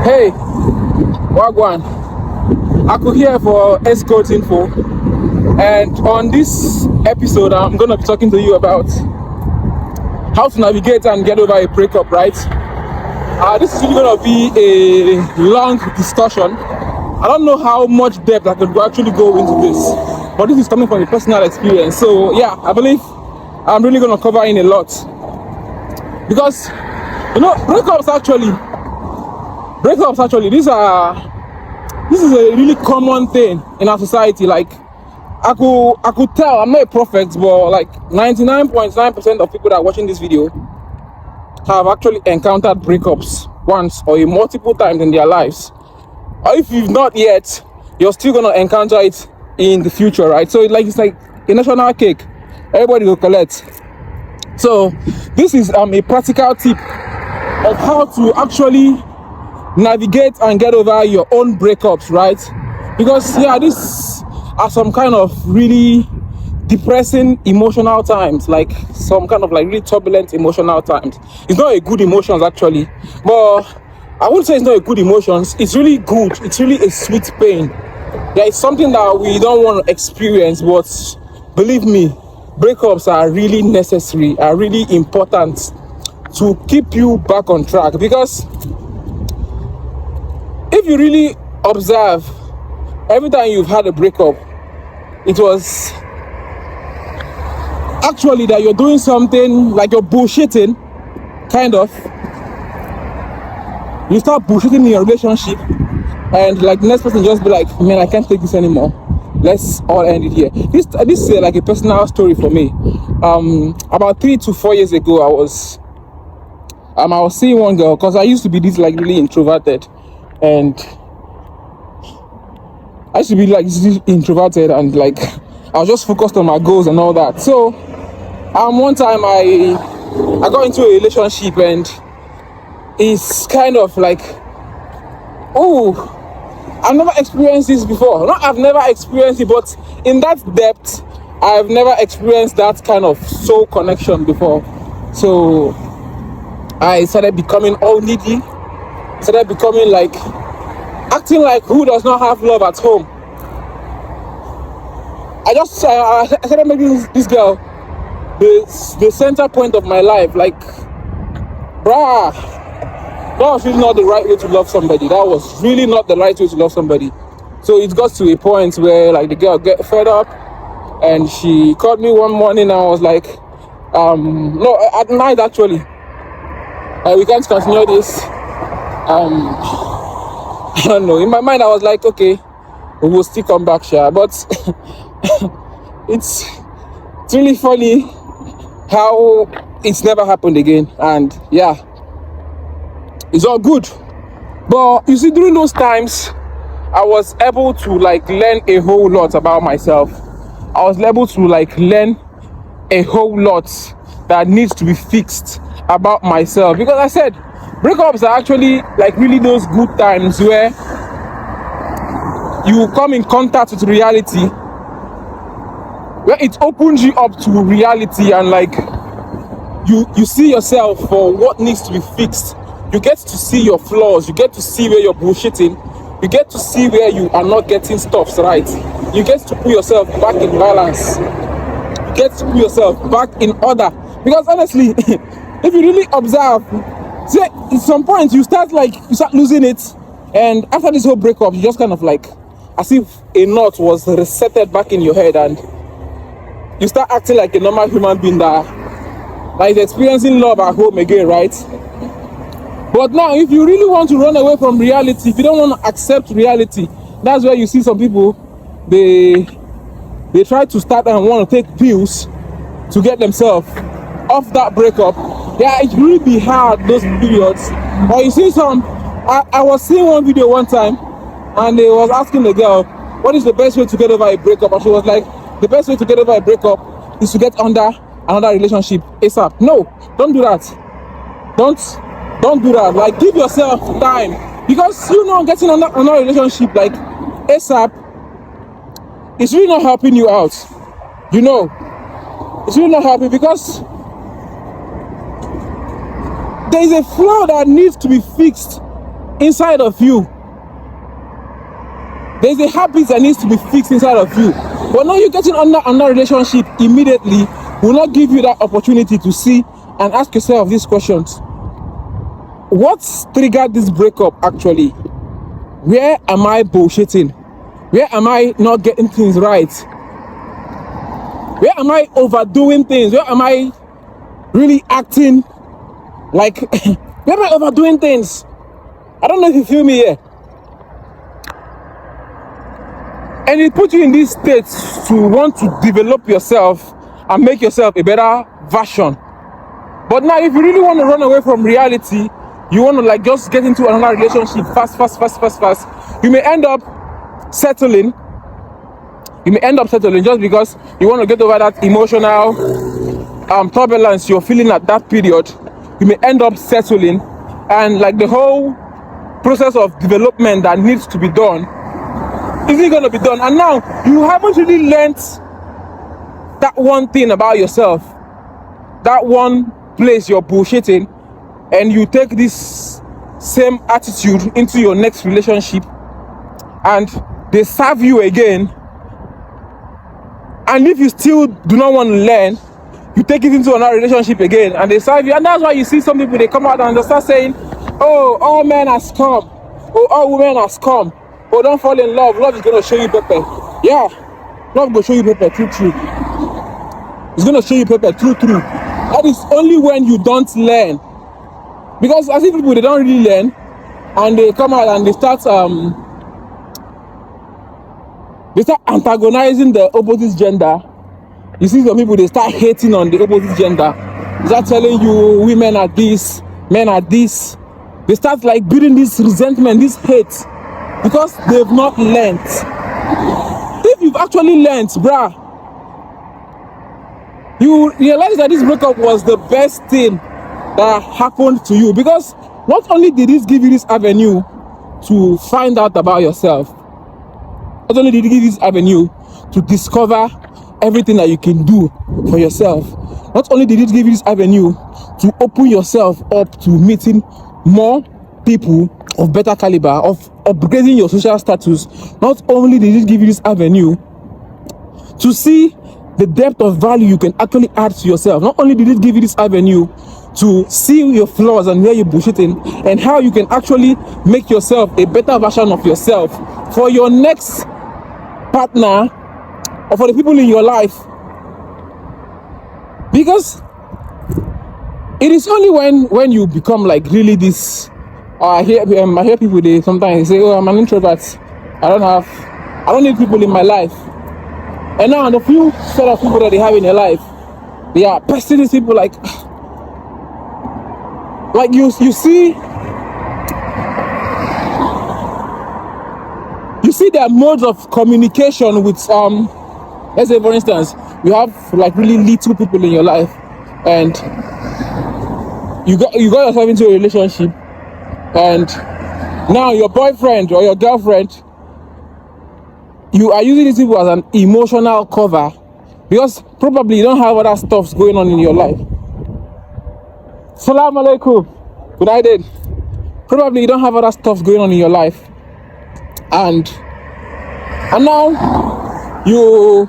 Hey, Wagwan. Aku here for Escort Info, and on this episode, I'm gonna be talking to you about how to navigate and get over a breakup, right? This is really gonna be a long discussion. I don't know how much depth I could actually go into this, but this is coming from a personal experience. So yeah, I believe I'm really gonna cover in a lot because breakups actually this is a really common thing in our society. Like I could tell, I'm not a prophet, but like 99.9% of people that are watching this video have actually encountered breakups once or multiple times in their lives. Or if you've not yet, you're still gonna encounter it in the future, right? So it's like a national cake. Everybody will collect. So this is a practical tip of how to actually navigate and get over your own breakups, right? Because these are some kind of really depressing emotional times, like some kind of like really turbulent emotional times. It's not a good emotions actually, but I wouldn't say it's not a good emotions. It's really good. It's really a sweet pain. There is something that we don't want to experience, but believe me, breakups are really necessary, are really important to keep you back on track. Because if you really observe, every time you've had a breakup, it was actually that you're doing something like you're bullshitting, kind of. You start bullshitting in your relationship, and like the next person just be like, man, I can't take this anymore. Let's all end it here. This is like a personal story for me. About 3 to 4 years ago, I was seeing one girl, because I used to be this like really introverted, and I used to be like this introverted, and like I was just focused on my goals and all that. So one time I got into a relationship, and it's kind of like, oh, I've never experienced this before. Not I've never experienced it, but in that depth, I've never experienced that kind of soul connection before. So I started becoming all needy, started becoming like, acting like who does not have love at home. I started making this girl the center point of my life. Like, bruh, that was really not the right way to love somebody. That was really not the right way to love somebody. So it got to a point where like the girl get fed up, and she called me one morning, and I was like, no, at night actually, we can't continue this. I don't know. In my mind, I was like, okay, we will still come back, sure. But it's really funny how it's never happened again. And yeah, it's all good. But you see, during those times, I was able to like learn a whole lot about myself. I was able to like learn a whole lot that needs to be fixed about myself. Because I said, breakups are actually like really those good times where you come in contact with reality, where it opens you up to reality, and like you see yourself for what needs to be fixed. You get to see your flaws, you get to see where you're bullshitting, you get to see where you are not getting stuff right, you get to put yourself back in balance, you get to put yourself back in order. Because honestly, if you really observe, see, at some point you start losing it, and after this whole breakup, you just kind of like as if a knot was resetted back in your head, and you start acting like a normal human being that is experiencing love at home again, right? But now, if you really want to run away from reality, if you don't want to accept reality, that's where you see some people, they try to start and want to take pills to get themselves off that breakup. Yeah, it really be hard, those periods. Or you see some, I was seeing one video one time, and they was asking the girl, what is the best way to get over a breakup? And she was like, the best way to get over a breakup is to get under another relationship ASAP. No, don't do that. Don't do that. Like, give yourself time, because getting on another relationship like ASAP is really not helping you out. It's really not helping, because there is a flaw that needs to be fixed inside of you. There's a habit that needs to be fixed inside of you. But now you're getting under another relationship immediately will not give you that opportunity to see and ask yourself these questions. What's triggered this breakup actually? Where am I bullshitting? Where am I not getting things right? Where am I overdoing things? Where am I really acting like, where am I overdoing things? I don't know if you feel me here. And it puts you in this state to want to develop yourself and make yourself a better version. But now if you really want to run away from reality, you want to like just get into another relationship fast, you may end up settling. You may end up settling just because you want to get over that emotional turbulence you're feeling at that period. You may end up settling, and like the whole process of development that needs to be done isn't going to be done. And now you haven't really learned that one thing about yourself, that one place you're bullshitting, and you take this same attitude into your next relationship and they serve you again. And if you still do not want to learn, you take it into another relationship again and they serve you. And that's why you see some people, they come out and they start saying, oh, all men has come. Oh, all women has come. Oh, don't fall in love. Love is going to show you pepper. Yeah, love will show you pepper, true. It's going to show you pepper, true. That is only when you don't learn. Because I see people, they don't really learn. And they come out and they start antagonizing the opposite gender. You see some people, they start hating on the opposite gender. They start telling you women are this, men are this. They start like building this resentment, this hate, because they've not learned. If you've actually learned, bruh, you realize that this breakup was the best thing that happened to you, because not only did this give you this avenue to find out about yourself, not only did it give you this avenue to discover everything that you can do for yourself, not only did it give you this avenue to open yourself up to meeting more people of better caliber, of upgrading your social status, not only did it give you this avenue to see the depth of value you can actually add to yourself, not only did it give you this avenue to see your flaws and where you're bullshitting and how you can actually make yourself a better version of yourself for your next partner or for the people in your life. Because it is only when you become like really this, I hear people, they sometimes say, oh, I'm an introvert, I don't need people in my life. And now the few set of people that they have in their life, they are pestering these people like you see their modes of communication with let's say for instance, you have like really little people in your life and you got yourself into a relationship, and now your boyfriend or your girlfriend, you are using these people as an emotional cover because probably you don't have other stuff going on in your life. Salaam alaikum. Good night. Probably you don't have other stuff going on in your life, and now you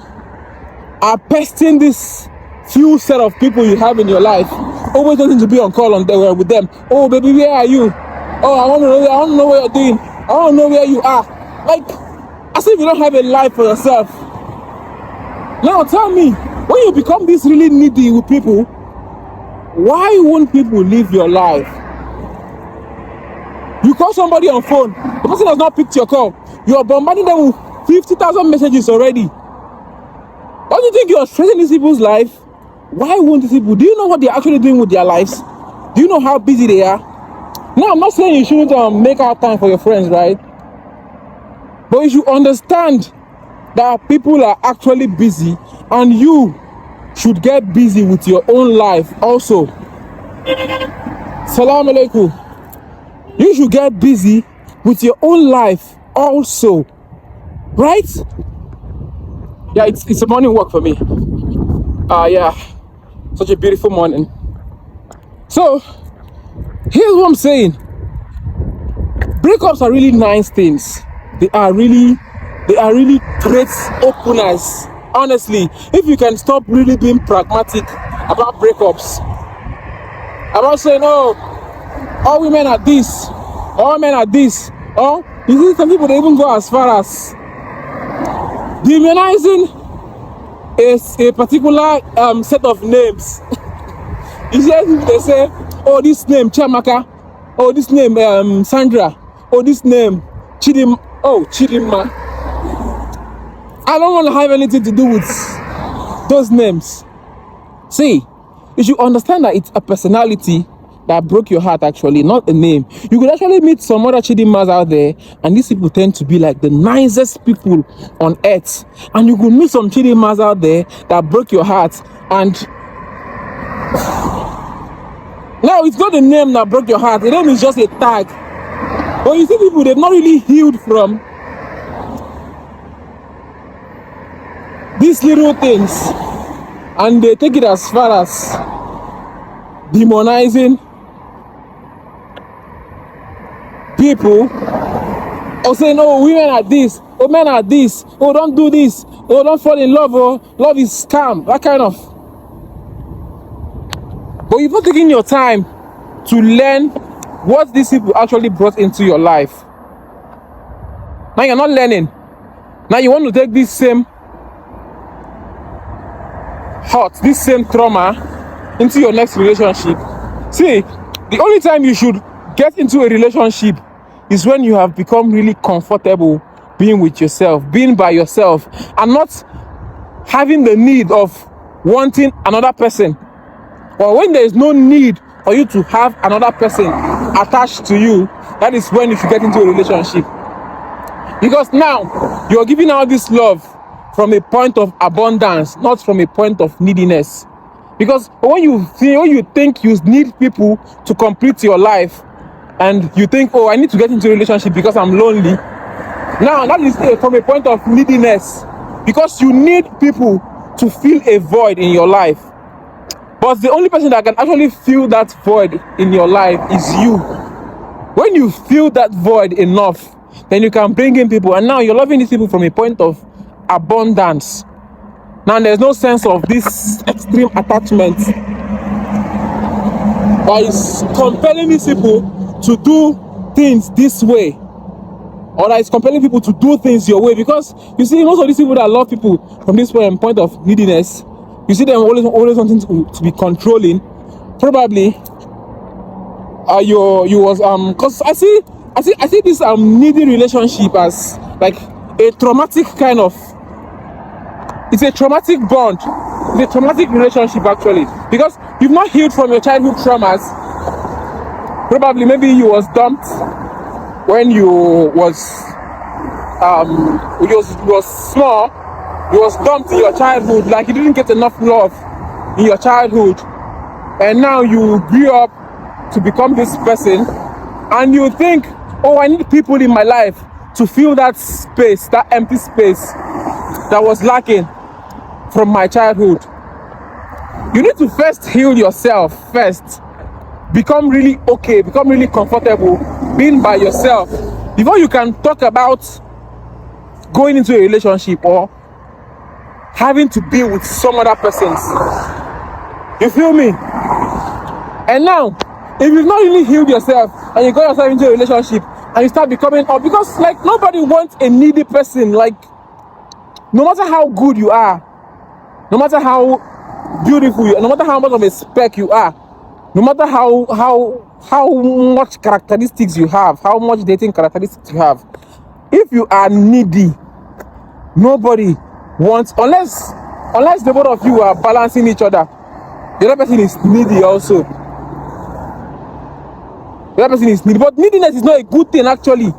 are pesting this few set of people you have in your life, always wanting to be on call with them. Oh baby, where are you? Oh, I want to know what you're doing. I want to know where you are. Like, as if you don't have a life for yourself. Now tell me, when you become this really needy with people, why won't people live your life? You call somebody on phone, the person has not picked your call. You are bombarding them with 50,000 messages already. Don't you think you are stressing these people's life? Why won't these people? Do you know what they're actually doing with their lives? Do you know how busy they are? Now, I'm not saying you shouldn't make out time for your friends, right? But you should understand that people are actually busy, and you should get busy with your own life also. Salaam alaikum. You should get busy with your own life also, right? Yeah, it's a morning walk for me. Yeah, such a beautiful morning. So here's what I'm saying. Breakups are really nice things. They are really great openers. Honestly, if you can stop really being pragmatic about breakups, about saying, oh, all women are this, all men are this, or you see some people they even go as far as demonizing a particular set of names. You see, they say, oh, this name Chiamaka, oh, this name Sandra, oh, this name Chidima. I don't want to have anything to do with those names. See, you should understand that it's a personality that broke your heart, actually, not a name. You could actually meet some other Chidimas out there, and these people tend to be like the nicest people on earth. And you could meet some Chidimas out there that broke your heart, and now it's not the name that broke your heart. The name is just a tag. But you see people, they've not really healed from these little things, and they take it as far as demonizing people, or saying, oh, women are this, oh, men are this, oh, don't do this, oh, don't fall in love, oh, love is scam, that kind of. But you've not taken your time to learn what these people actually brought into your life. Now you're not learning. Now you want to take this same hurt, this same trauma into your next relationship. See, the only time you should get into a relationship is when you have become really comfortable being with yourself, being by yourself, and not having the need of wanting another person. Or when there is no need for you to have another person attached to you, that is when you should get into a relationship. Because now you're giving out this love from a point of abundance, not from a point of neediness. Because when you think you need people to complete your life, and you think, oh, I need to get into a relationship because I'm lonely. Now that is from a point of neediness, because you need people to fill a void in your life. But the only person that can actually fill that void in your life is you. When you fill that void enough, then you can bring in people, and now you're loving these people from a point of abundance. Now there's no sense of this extreme attachment that is compelling these people to do things this way, or that is compelling people to do things your way. Because you see, most of these people that love people from this point of neediness, you see them always wanting to be controlling. Probably because I see this needy relationship as like a traumatic kind of, it's a traumatic bond, it's a traumatic relationship actually, because you've not healed from your childhood traumas. Probably maybe you was dumped when you was small. You was dumped in your childhood, like you didn't get enough love in your childhood, and now you grew up to become this person, and you think, oh, I need people in my life to fill that space, that empty space that was lacking from my childhood. You need to first heal yourself first. Become really okay, become really comfortable being by yourself before you can talk about going into a relationship or having to be with some other persons. You feel me? And now, if you've not really healed yourself and you got yourself into a relationship and you start becoming, or because like nobody wants a needy person, like no matter how good you are, no matter how beautiful you are, no matter how much of a spec you are, no matter how much characteristics you have, how much dating characteristics you have, if you are needy, nobody wants, unless the both of you are balancing each other. The other person is needy also. The other person is needy. But neediness is not a good thing actually.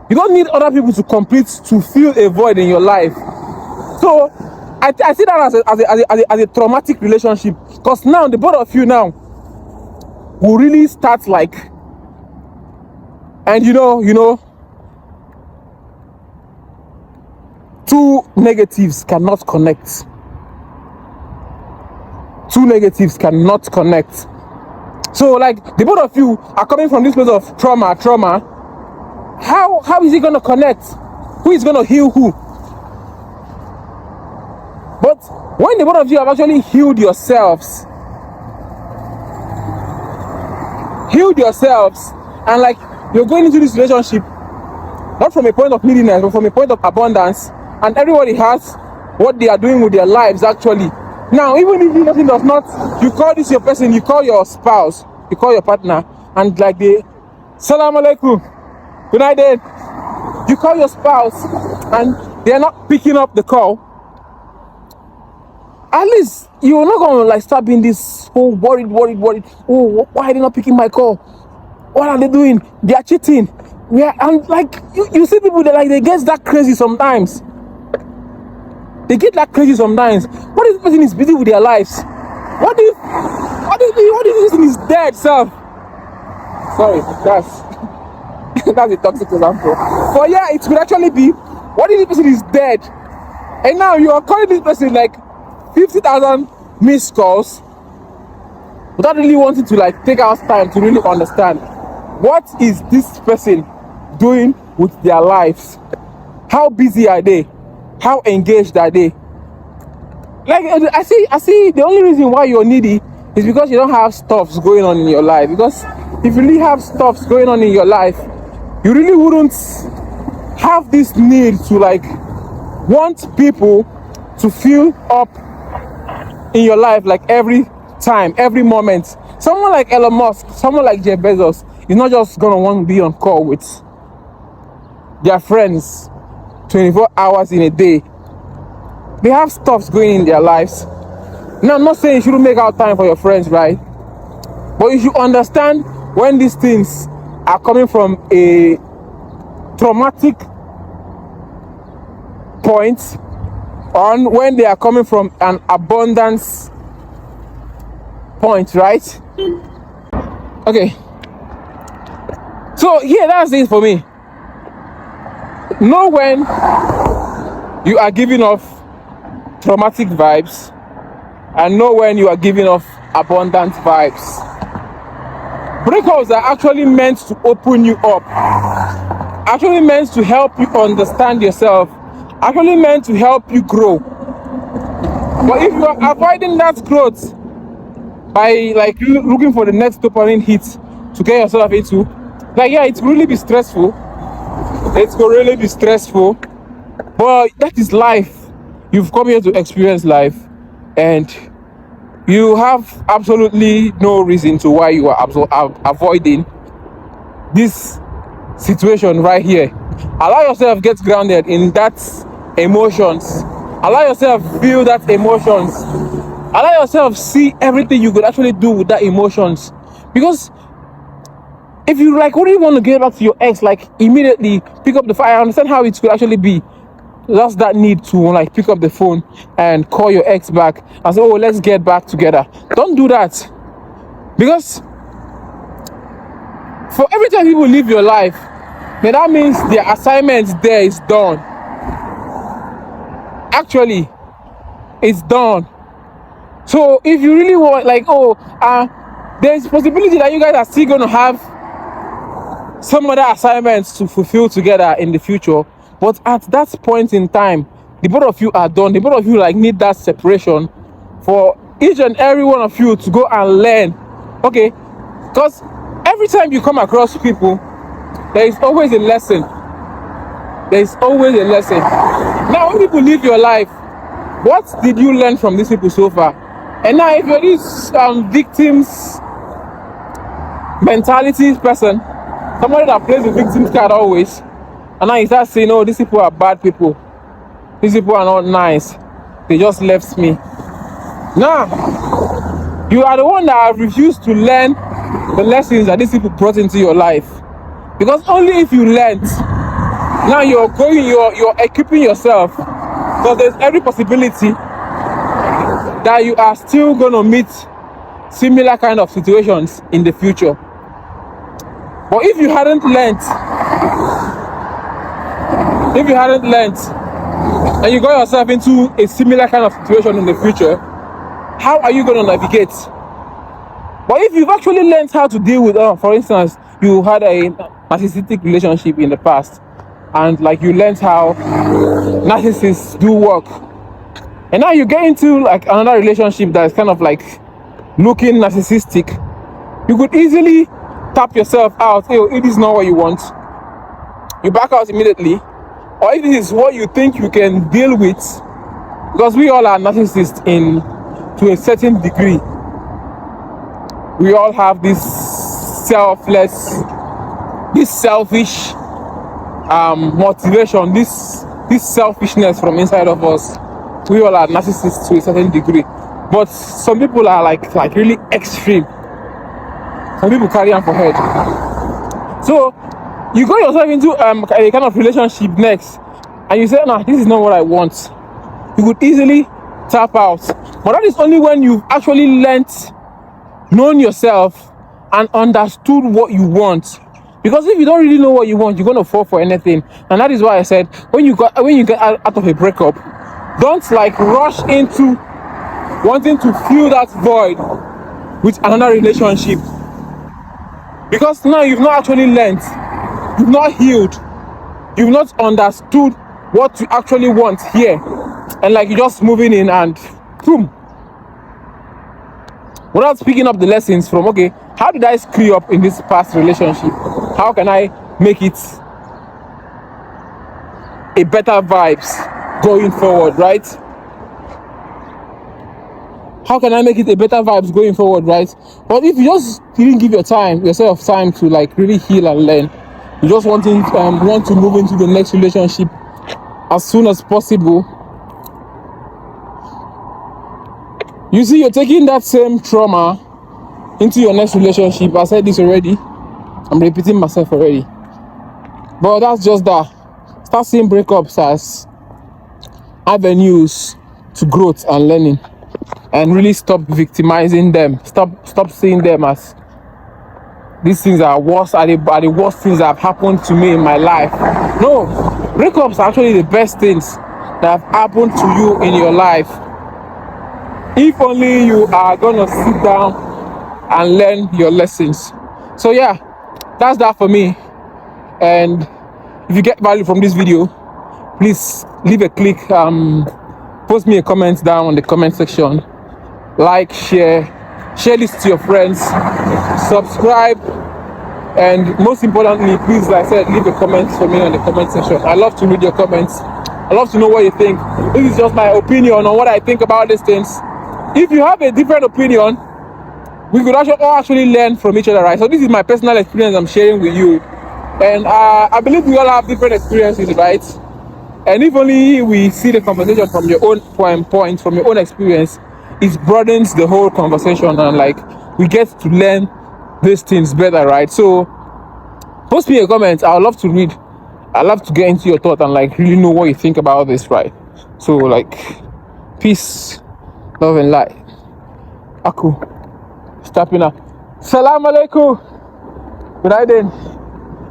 You don't need other people to fill a void in your life. So I see that as a traumatic relationship, because now the both of you now will really start like, and you know, two negatives cannot connect. Two negatives cannot connect. So like the both of you are coming from this place of trauma, how is he gonna connect? Who is gonna heal who? But when the both of you have actually healed yourselves, and like you're going into this relationship not from a point of neediness, but from a point of abundance, and everybody has what they are doing with their lives actually. Now, even if the person does not, you call this your person, you call your spouse, you call your partner, and like they, Salam alaikum, good night then. You call your spouse, and they are not picking up the call. At least you're not gonna like start being this whole worried. Oh, why are they not picking my call? What are they doing? They are cheating. Yeah, and like you see people that like they get that crazy sometimes. They get that crazy sometimes. What if the person is busy with their lives? What if this person is dead, sir? Sorry, that's a toxic example. But yeah, it could actually be, what if the person is dead? And now you are calling this person like 50,000 missed calls without really wanting to like take out time to really understand what is this person doing with their lives. How busy are they? How engaged are they? Like I see the only reason why you're needy is because you don't have stuffs going on in your life. Because if you really have stuffs going on in your life, you really wouldn't have this need to like want people to fill up in your life like every time, every moment. Someone like Elon Musk, someone like Jeff Bezos is not just gonna want to be on call with their friends 24 hours in a day. They have stuffs going in their lives. Now, I'm not saying you shouldn't make out time for your friends, right? But you should understand when these things are coming from a traumatic point, on when they are coming from an abundance point, right? Okay. So yeah, that's it for me. Know when you are giving off traumatic vibes, and know when you are giving off abundant vibes. Breakups are actually meant to open you up, actually meant to help you understand yourself, actually meant to help you grow. But if you are avoiding that growth by like looking for the next dopamine hit to get yourself into, like yeah, it will really be stressful. It will really be stressful. But that is life. You've come here to experience life, and you have absolutely no reason to why you are avoiding this situation right here. Allow yourself get grounded in that emotions. Allow yourself feel that emotions. Allow yourself see everything you could actually do with that emotions. Because if you like really want to get back to your ex, like immediately pick up the phone. I understand how it could actually be. That's that need to like pick up the phone and call your ex back and say, oh, let's get back together. Don't do that. Because for every time people leave your life, then that means their assignment there is done. Actually, it's done. So if you really want, like, there's possibility that you guys are still going to have some other assignments to fulfill together in the future. But at that point in time, the both of you are done. The both of you like need that separation for each and every one of you to go and learn. Okay? Because every time you come across people, there is always a lesson. There is always a lesson. Now, when people leave your life, what did you learn from these people so far? And now, if you're this victims mentality person, somebody that plays the victim card always, and now you start saying, oh, these people are bad people. These people are not nice. They just left me. Now, you are the one that have refused to learn the lessons that these people brought into your life. Because only if you learned, now you're equipping yourself. Because there's every possibility that you are still going to meet similar kind of situations in the future. But if you hadn't learned, and you got yourself into a similar kind of situation in the future, how are you going to navigate? But if you've actually learned how to deal with, for instance, you had a narcissistic relationship in the past, and like you learned how narcissists do work, and now you get into like another relationship that is kind of like looking narcissistic, you could easily tap yourself out. Hey, it is not what you want. You back out immediately. Or if it is what you think you can deal with, because we all are narcissists to a certain degree. We all have this selfless, this selfish motivation, this selfishness from inside of us. We all are narcissists to a certain degree, but some people are like really extreme. Some people carry on for head. So you got yourself into a kind of relationship next, and you say, "Nah, this is not what I want." You could easily tap out, but that is only when you've actually known yourself, and understood what you want. Because if you don't really know what you want, you're gonna fall for anything. And that is why I said, when you get out of a breakup, don't like rush into wanting to fill that void with another relationship. Because now you've not actually learned, you've not healed, you've not understood what you actually want here, and like you're just moving in and boom, without picking up the lessons from, okay, how did I screw up in this past relationship? How can I make it a better vibes going forward, right? How can I make it a better vibes going forward, right? But if you just didn't give yourself time to like really heal and learn, you just want to move into the next relationship as soon as possible. You see, you're taking that same trauma into your next relationship. I said this already. I'm repeating myself already. But that's just that. Start seeing breakups as avenues to growth and learning. And really stop victimizing them. Stop seeing them as these things are the worst things that have happened to me in my life. No, breakups are actually the best things that have happened to you in your life. If only you are gonna sit down and learn your lessons. So yeah, that's that for me. And if you get value from this video, please leave a click, post me a comment down on the comment section, like, share this to your friends, subscribe, and most importantly, please, like I said, leave a comment for me on the comment section. I love to read your comments. I love to know what you think. This is just my opinion on what I think about these things. If you have a different opinion, we could actually learn from each other, right? So this is my personal experience I'm sharing with you, and I believe we all have different experiences, right? And if only we see the conversation from your own point, from your own experience, it broadens the whole conversation, and like we get to learn these things better, right? So post me a comment. I would love to read. I love to get into your thought and like really know what you think about this, right? So like, peace, love and light. Aku, stepping up. Salam alaikum. Good night then.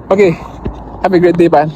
Okay, have a great day, man.